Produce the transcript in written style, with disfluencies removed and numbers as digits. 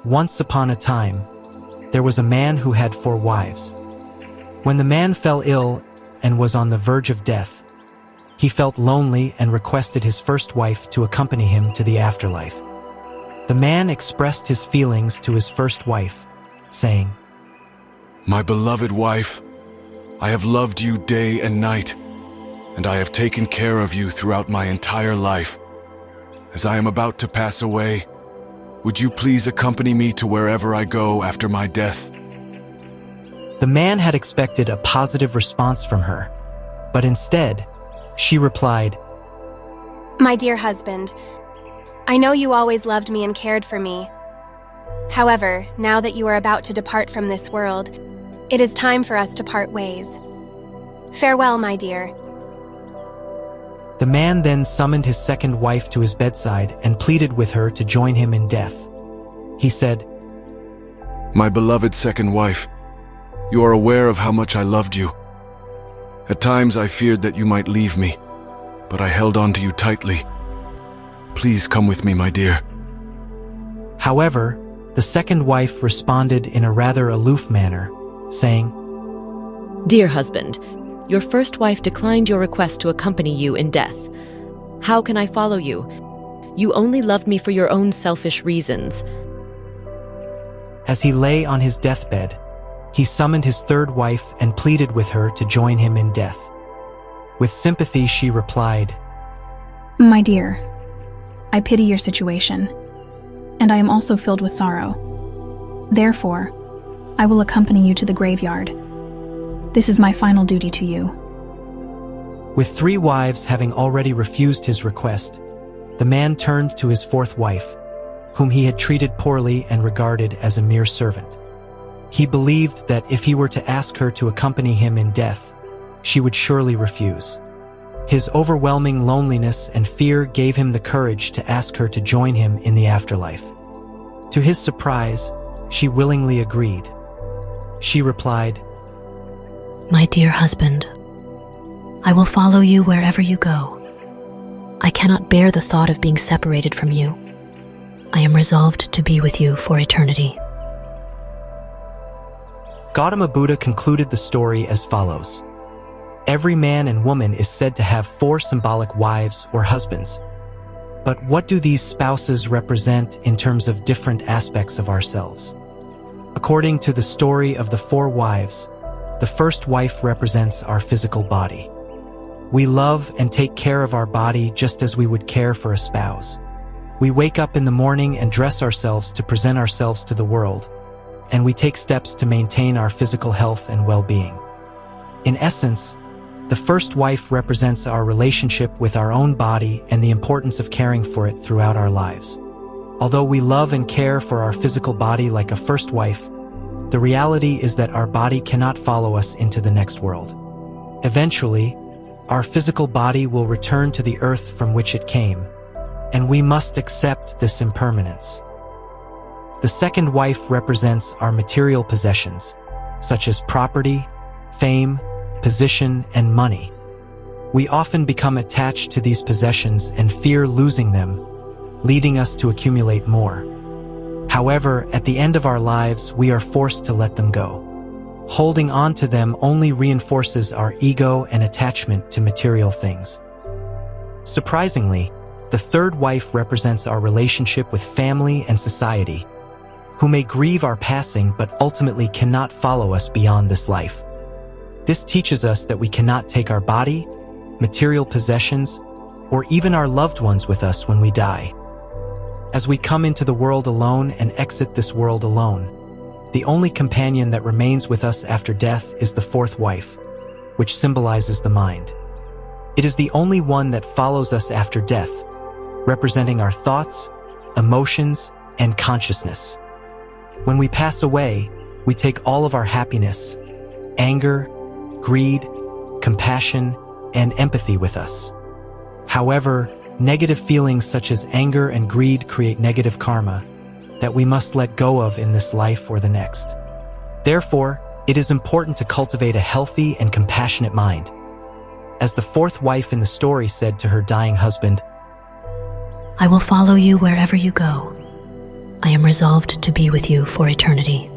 Once upon a time, there was a man who had 4 wives. When the man fell ill and was on the verge of death, he felt lonely and requested his first wife to accompany him to the afterlife. The man expressed his feelings to his first wife, saying, "My beloved wife, I have loved you day and night, and I have taken care of you throughout my entire life. As I am about to pass away, would you please accompany me to wherever I go after my death?" The man had expected a positive response from her, but instead, she replied, My dear husband, I know you always loved me and cared for me. However, now that you are about to depart from this world, it is time for us to part ways. Farewell, my dear. The man then summoned his second wife to his bedside and pleaded with her to join him in death. He said, "My beloved second wife, you are aware of how much I loved you. At times I feared that you might leave me, but I held on to you tightly. Please come with me, my dear." However, the second wife responded in a rather aloof manner, saying, Dear husband, your first wife declined your request to accompany you in death. How can I follow you? You only loved me for your own selfish reasons. As he lay on his deathbed, he summoned his third wife and pleaded with her to join him in death. With sympathy, she replied, My dear, I pity your situation, and I am also filled with sorrow. Therefore, I will accompany you to the graveyard. This is my final duty to you. With 3 wives having already refused his request, the man turned to his 4th wife, whom he had treated poorly and regarded as a mere servant. He believed that if he were to ask her to accompany him in death, she would surely refuse. His overwhelming loneliness and fear gave him the courage to ask her to join him in the afterlife. To his surprise, she willingly agreed. She replied, My dear husband, I will follow you wherever you go. I cannot bear the thought of being separated from you. I am resolved to be with you for eternity. Gautama Buddha concluded the story as follows. Every man and woman is said to have 4 symbolic wives or husbands. But what do these spouses represent in terms of different aspects of ourselves? According to the story of the 4 wives, the first wife represents our physical body. We love and take care of our body just as we would care for a spouse. We wake up in the morning and dress ourselves to present ourselves to the world, and we take steps to maintain our physical health and well-being. In essence, the first wife represents our relationship with our own body and the importance of caring for it throughout our lives. Although we love and care for our physical body like a first wife, the reality is that our body cannot follow us into the next world. Eventually, our physical body will return to the earth from which it came, and we must accept this impermanence. The second wife represents our material possessions, such as property, fame, position, and money. We often become attached to these possessions and fear losing them, leading us to accumulate more. However, at the end of our lives, we are forced to let them go. Holding on to them only reinforces our ego and attachment to material things. Surprisingly, the third wife represents our relationship with family and society, who may grieve our passing but ultimately cannot follow us beyond this life. This teaches us that we cannot take our body, material possessions, or even our loved ones with us when we die. As we come into the world alone and exit this world alone, the only companion that remains with us after death is the 4th wife, which symbolizes the mind. It is the only one that follows us after death, representing our thoughts, emotions, and consciousness. When we pass away, we take all of our happiness, anger, greed, compassion, and empathy with us. However, negative feelings such as anger and greed create negative karma that we must let go of in this life or the next. Therefore, it is important to cultivate a healthy and compassionate mind. As the 4th wife in the story said to her dying husband, I will follow you wherever you go. I am resolved to be with you for eternity.